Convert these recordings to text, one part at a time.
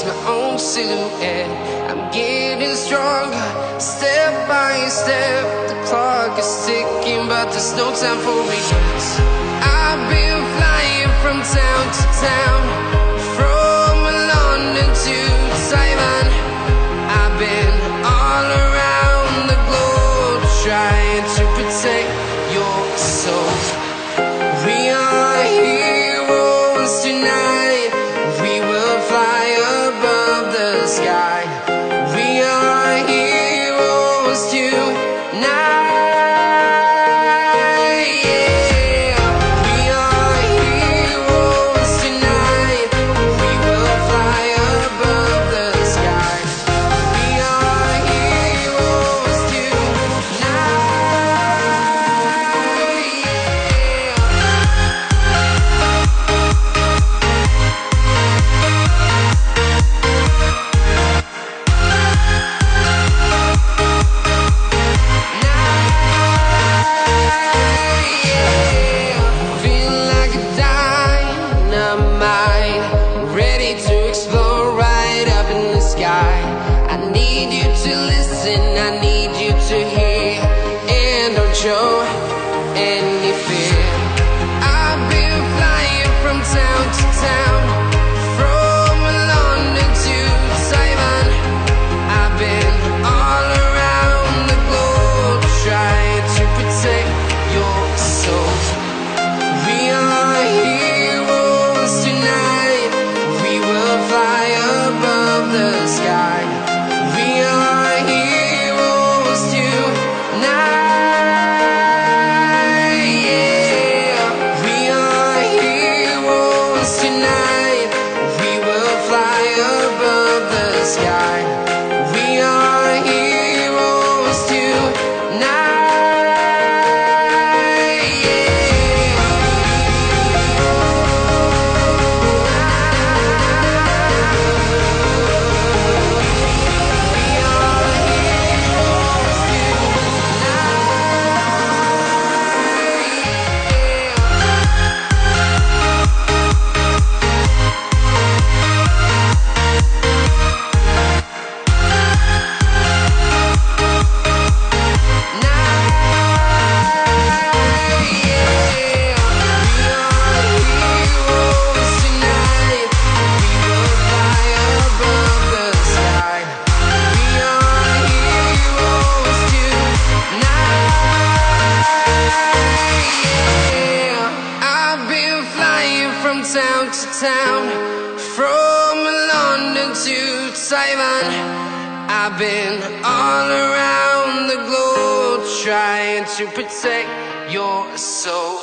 chase my own silhouette. I'm getting stronger, step by step. The clock is ticking, but there's no time for regrets. I've been flying from town to town, from London to Taiwan. I've been all around the globe, trying to protect your soul. We are heroes tonight. We will fly above the sky. We are heroes tonight. Show any fear. I've been flying from town to town, from London to Taiwan. I've been all around the globe, trying to protect your soul. We are heroes tonight. We will fly above the sky. We are heroes tonight. Town to town, from London to Taiwan. I've been all around the globe, trying to protect your soul.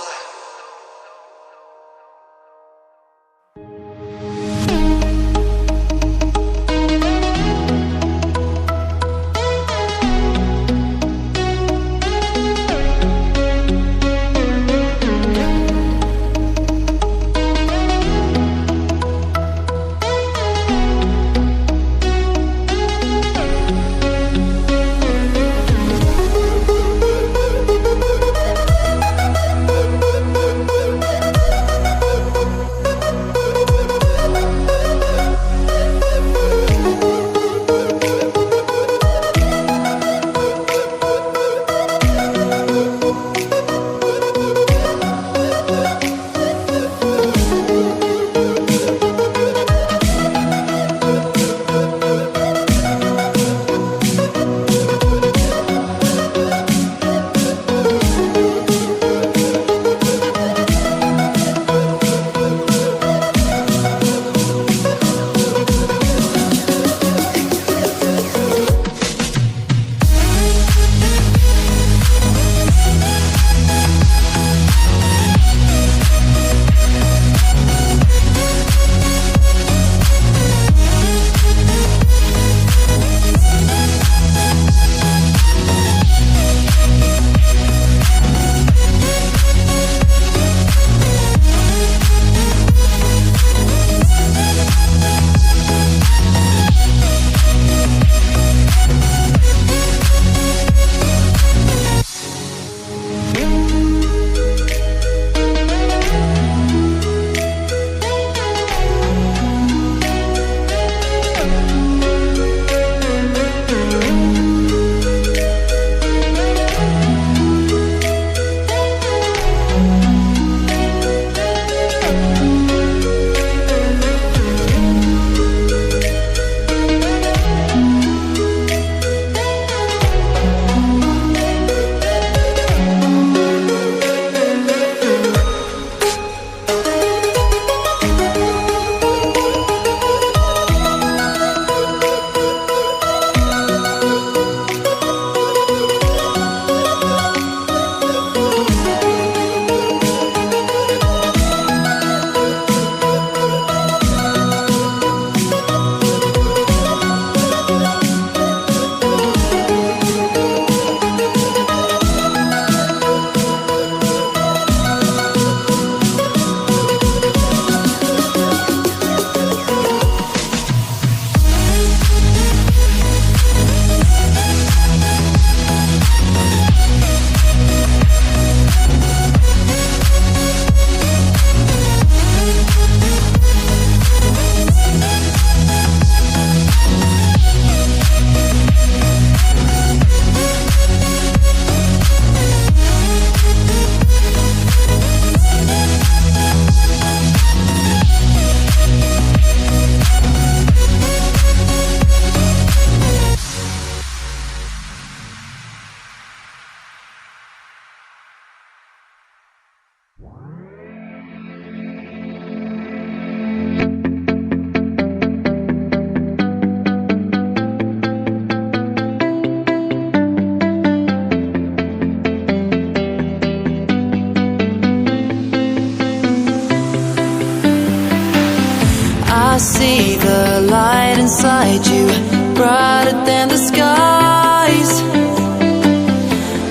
than the skies.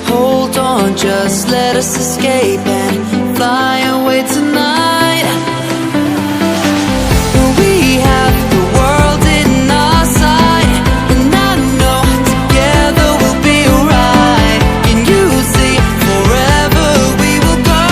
Hold on, just let us escape and fly away tonight. We have the world in our sight, and I know together we'll be alright. Can you see forever we will go?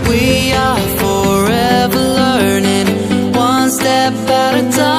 We are forever learning, one step at a time.